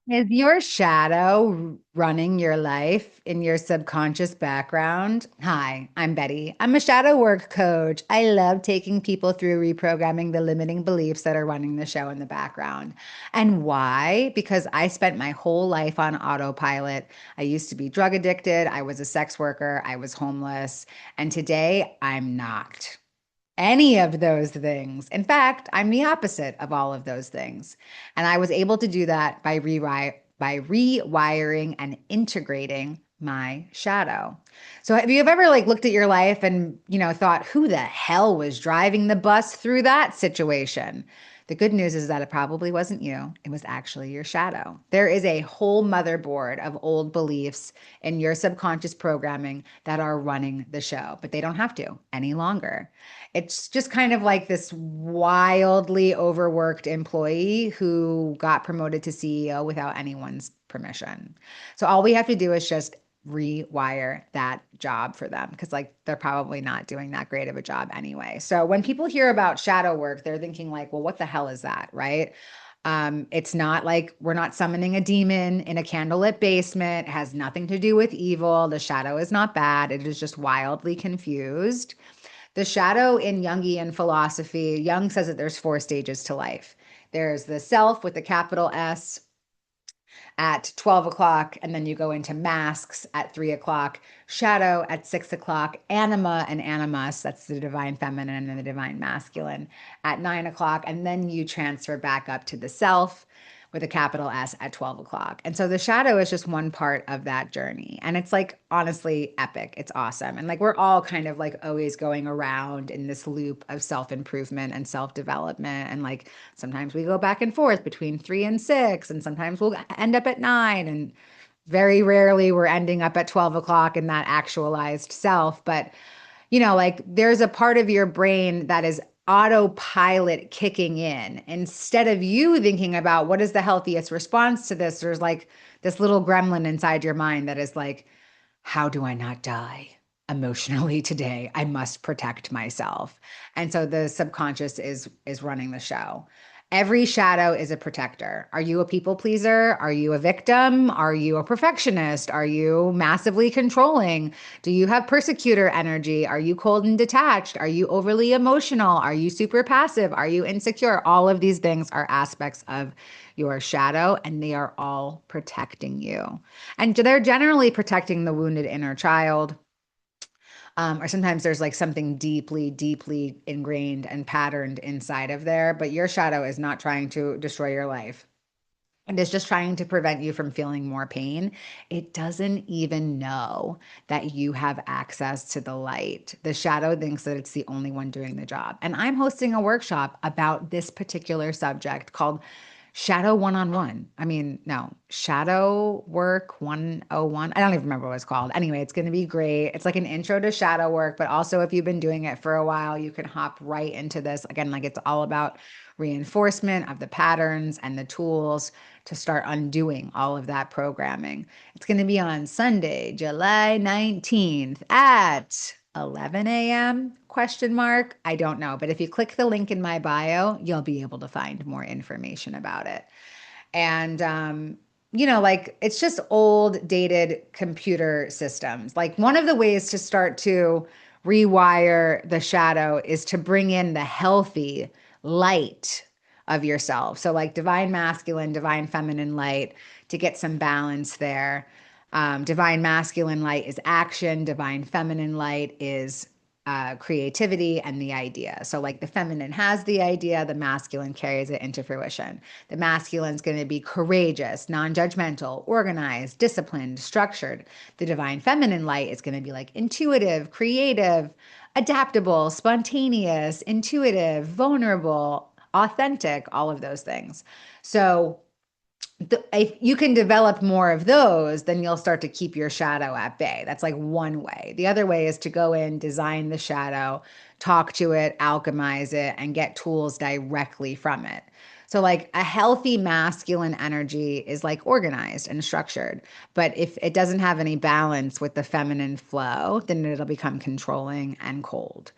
Is your shadow running your life in your subconscious background? Hi, I'm Betty. I'm a shadow work coach. I love taking people through reprogramming the limiting beliefs that are running the show in the background. And why? Because I spent my whole life on autopilot. I used to be drug addicted, I was a sex worker, I was homeless, and today I'm not any of those things. In fact, I'm the opposite of all of those things. And I was able to do that by rewiring and integrating my shadow. So have you ever like looked at your life and, thought who the hell was driving the bus through that situation? The good news is that it probably wasn't you. It was actually your shadow. There is a whole motherboard of old beliefs in your subconscious programming that are running the show, but they don't have to any longer. It's just kind of like this wildly overworked employee who got promoted to CEO without anyone's permission. So all we have to do is just rewire that job for them because like they're probably not doing that great of a job anyway. So when people hear about shadow work, they're thinking like, well, what the hell is that, right? It's not like we're not summoning a demon in a candlelit basement. It has nothing to do with evil. The shadow is not bad. It is just wildly confused. The shadow in Jungian philosophy, Jung says that there's four stages to life. There's the self with the capital S at 12 o'clock, and then you go into masks at 3 o'clock, shadow at 6 o'clock, anima and animus, that's the divine feminine and the divine masculine, at 9 o'clock, and then you transfer back up to the self with a capital S at 12 o'clock. And so the shadow is just one part of that journey. And it's like honestly epic. It's awesome. And like we're all kind of like always going around in this loop of self improvement and self development. And like sometimes we go back and forth between 3 and 6, and sometimes we'll end up at 9. And very rarely we're ending up at 12 o'clock in that actualized self. But like there's a part of your brain that is autopilot kicking in. Instead of you thinking about what is the healthiest response to this, there's like this little gremlin inside your mind that is like, how do I not die emotionally today? I must protect myself. And so the subconscious is running the show. Every shadow is a protector. Are you a people pleaser? Are you a victim? Are you a perfectionist? Are you massively controlling? Do you have persecutor energy? Are you cold and detached? Are you overly emotional? Are you super passive? Are you insecure? All of these things are aspects of your shadow, and they are all protecting you. And they're generally protecting the wounded inner child. Or sometimes there's like something deeply, deeply ingrained and patterned inside of there, but your shadow is not trying to destroy your life. It is just trying to prevent you from feeling more pain. It doesn't even know that you have access to the light. The shadow thinks that it's the only one doing the job. And I'm hosting a workshop about this particular subject called Shadow One on One. I mean, no, Shadow Work 101. I don't even remember what it's called. Anyway, it's going to be great. It's like an intro to shadow work, but also if you've been doing it for a while, you can hop right into this. Again, like it's all about reinforcement of the patterns and the tools to start undoing all of that programming. It's going to be on Sunday, July 19th at 11 a.m. question mark. I don't know, but if you click the link in my bio, you'll be able to find more information about it. And like it's just old dated computer systems. Like one of the ways to start to rewire the shadow is to bring in the healthy light of yourself. So like divine masculine, divine feminine light to get some balance there. Divine masculine light is action, divine feminine light is creativity and the idea. So, like the feminine has the idea, the masculine carries it into fruition. The masculine is going to be courageous, non judgmental, organized, disciplined, structured. The divine feminine light is going to be like intuitive, creative, adaptable, spontaneous, intuitive, vulnerable, authentic, all of those things. So, if you can develop more of those, then you'll start to keep your shadow at bay. That's like one way. The other way is to go in, design the shadow, talk to it, alchemize it, and get tools directly from it. So, like a healthy masculine energy is like organized and structured. But if it doesn't have any balance with the feminine flow, then it'll become controlling and cold.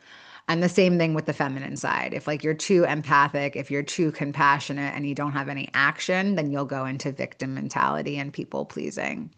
And the same thing with the feminine side. If like you're too empathic, if you're too compassionate and you don't have any action, then you'll go into victim mentality and people pleasing.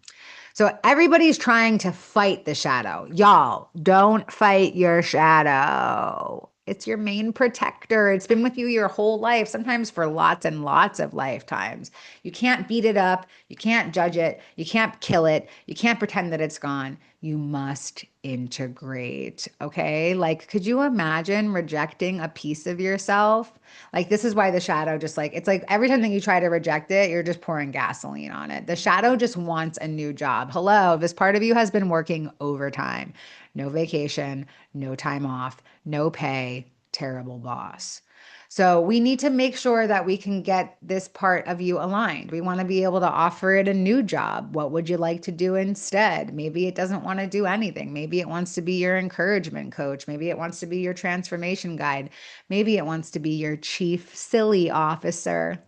So everybody's trying to fight the shadow. Y'all, don't fight your shadow. It's your main protector. It's been with you your whole life, sometimes for lots and lots of lifetimes. You can't beat it up. You can't judge it. You can't kill it. You can't pretend that it's gone. You must integrate. Okay. Like, could you imagine rejecting a piece of yourself? Like, this is why the shadow just like, it's like every time that you try to reject it, you're just pouring gasoline on it. The shadow just wants a new job. Hello, this part of you has been working overtime, no vacation, no time off, no pay, terrible boss. So we need to make sure that we can get this part of you aligned. We want to be able to offer it a new job. What would you like to do instead? Maybe it doesn't want to do anything. Maybe it wants to be your encouragement coach. Maybe it wants to be your transformation guide. Maybe it wants to be your chief silly officer.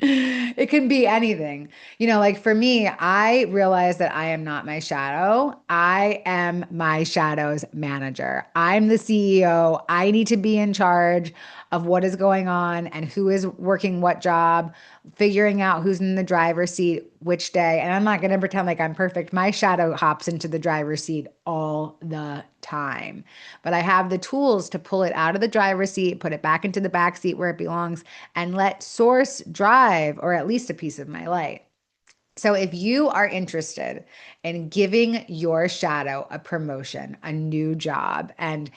It can be anything. Like for me, I realize that I am not my shadow. I am my shadow's manager. I'm the CEO. I need to be in charge of what is going on and who is working what job, figuring out who's in the driver's seat which day. And I'm not going to pretend like I'm perfect. My shadow hops into the driver's seat all the time. But I have the tools to pull it out of the driver's seat, put it back into the back seat where it belongs, and let source drive, or at least a piece of my light. So if you are interested in giving your shadow a promotion, a new job, and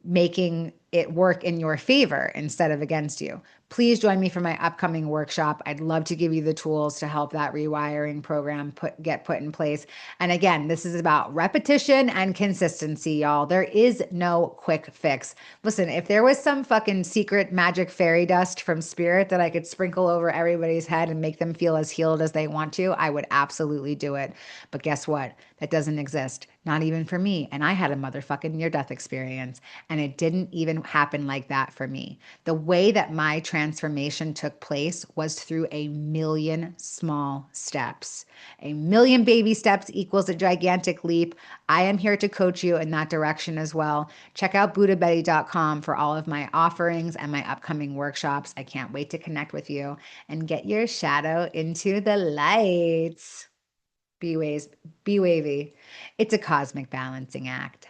making it work in your favor instead of against you, please join me for my upcoming workshop. I'd love to give you the tools to help that rewiring program get put in place. And again, this is about repetition and consistency, y'all. There is no quick fix. Listen, if there was some fucking secret magic fairy dust from spirit that I could sprinkle over everybody's head and make them feel as healed as they want to, I would absolutely do it. But guess what? That doesn't exist. Not even for me. And I had a motherfucking near-death experience, and it didn't even happen like that for me. The way that my transformation took place was through a million small steps. A million baby steps equals a gigantic leap. I am here to coach you in that direction as well. Check out buddhabetty.com for all of my offerings and my upcoming workshops. I can't wait to connect with you and get your shadow into the lights. Be wavy. It's a cosmic balancing act.